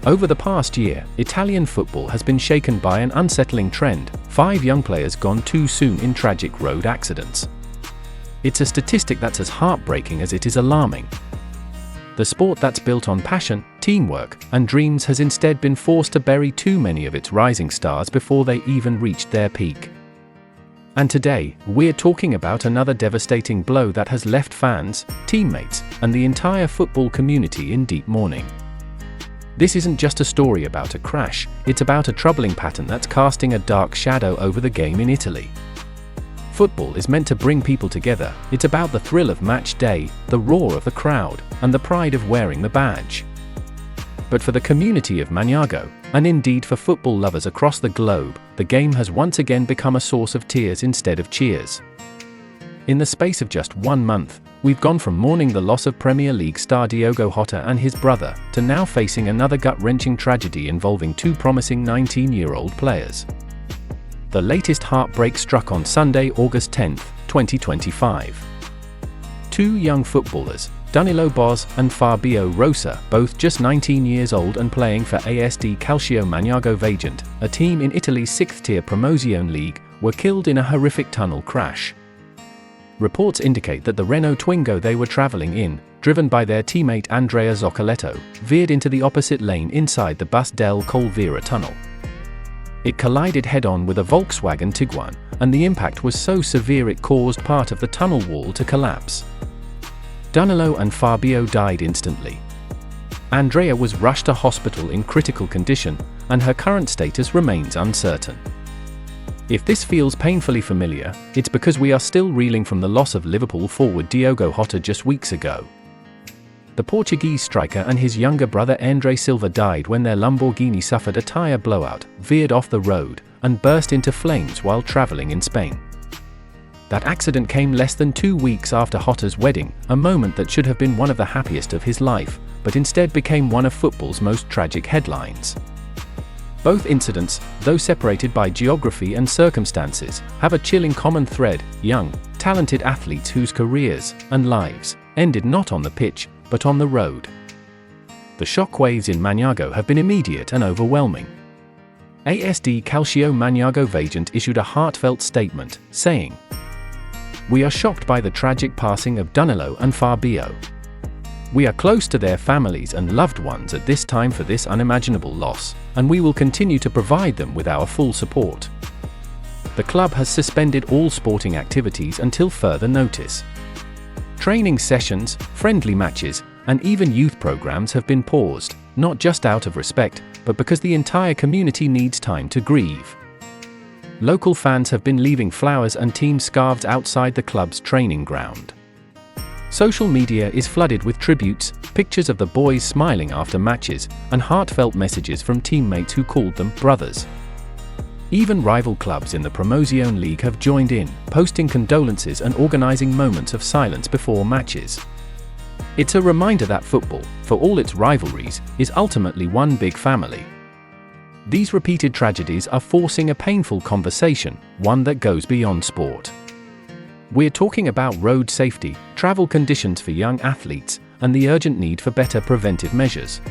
Over the past year, Italian football has been shaken by an unsettling trend: 5 young players gone too soon in tragic road accidents. It's a statistic that's as heartbreaking as it is alarming. The sport that's built on passion, teamwork, and dreams has instead been forced to bury too many of its rising stars before they even reached their peak. And today, we're talking about another devastating blow that has left fans, teammates, and the entire football community in deep mourning. This isn't just a story about a crash, it's about a troubling pattern that's casting a dark shadow over the game in Italy. Football is meant to bring people together. It's about the thrill of match day, the roar of the crowd, and the pride of wearing the badge. But for the community of Maniago, and indeed for football lovers across the globe, the game has once again become a source of tears instead of cheers. In the space of just 1 month, we've gone from mourning the loss of Premier League star Diogo Jota and his brother, to now facing another gut-wrenching tragedy involving 2 promising 19-year-old players. The latest heartbreak struck on Sunday, August 10, 2025. 2 young footballers, Danilo and Fabio Rosa, both just 19 years old and playing for ASD Calcio Maniago Vajont, a team in Italy's 6th-tier Promotion League, were killed in a horrific tunnel crash. Reports indicate that the Renault Twingo they were traveling in, driven by their teammate Andrea Zoccoletto, veered into the opposite lane inside the Bus del Colvera tunnel. It collided head-on with a Volkswagen Tiguan, and the impact was so severe it caused part of the tunnel wall to collapse. Danilo and Fabio died instantly. Andrea was rushed to hospital in critical condition, and her current status remains uncertain. If this feels painfully familiar, it's because we are still reeling from the loss of Liverpool forward Diogo Jota just weeks ago. The Portuguese striker and his younger brother Andre Silva died when their Lamborghini suffered a tire blowout, veered off the road, and burst into flames while traveling in Spain. That accident came less than 2 weeks after Jota's wedding, a moment that should have been one of the happiest of his life, but instead became one of football's most tragic headlines. Both incidents, though separated by geography and circumstances, have a chilling common thread: young, talented athletes whose careers and lives ended not on the pitch, but on the road. The shockwaves in Maniago have been immediate and overwhelming. ASD Calcio Maniago Vajont issued a heartfelt statement, saying, "We are shocked by the tragic passing of Danilo and Fabio. We are close to their families and loved ones at this time for this unimaginable loss, and we will continue to provide them with our full support." The club has suspended all sporting activities until further notice. Training sessions, friendly matches, and even youth programs have been paused, not just out of respect, but because the entire community needs time to grieve. Local fans have been leaving flowers and team scarves outside the club's training ground. Social media is flooded with tributes, pictures of the boys smiling after matches, and heartfelt messages from teammates who called them brothers. Even rival clubs in the Promotion League have joined in, posting condolences and organizing moments of silence before matches. It's a reminder that football, for all its rivalries, is ultimately one big family. These repeated tragedies are forcing a painful conversation, one that goes beyond sport. We're talking about road safety, travel conditions for young athletes, and the urgent need for better preventive measures.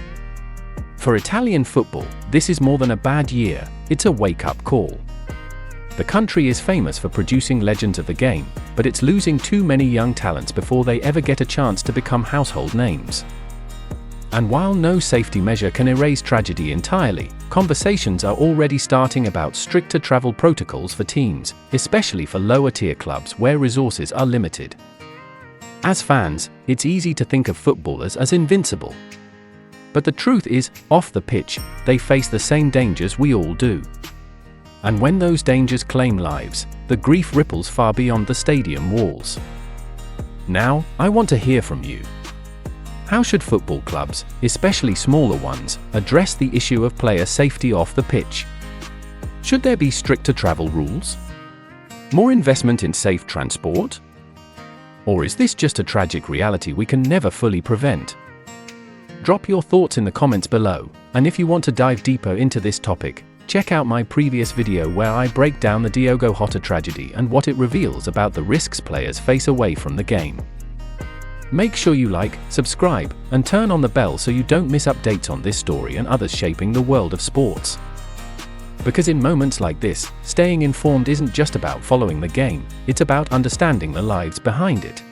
For Italian football, this is more than a bad year, it's a wake-up call. The country is famous for producing legends of the game, but it's losing too many young talents before they ever get a chance to become household names. And while no safety measure can erase tragedy entirely, conversations are already starting about stricter travel protocols for teams, especially for lower-tier clubs where resources are limited. As fans, it's easy to think of footballers as invincible. But the truth is, off the pitch, they face the same dangers we all do. And when those dangers claim lives, the grief ripples far beyond the stadium walls. Now, I want to hear from you. How should football clubs, especially smaller ones, address the issue of player safety off the pitch? Should there be stricter travel rules? More investment in safe transport? Or is this just a tragic reality we can never fully prevent? Drop your thoughts in the comments below, and if you want to dive deeper into this topic, check out my previous video where I break down the Diogo Jota tragedy and what it reveals about the risks players face away from the game. Make sure you like, subscribe, and turn on the bell so you don't miss updates on this story and others shaping the world of sports. Because in moments like this, staying informed isn't just about following the game, it's about understanding the lives behind it.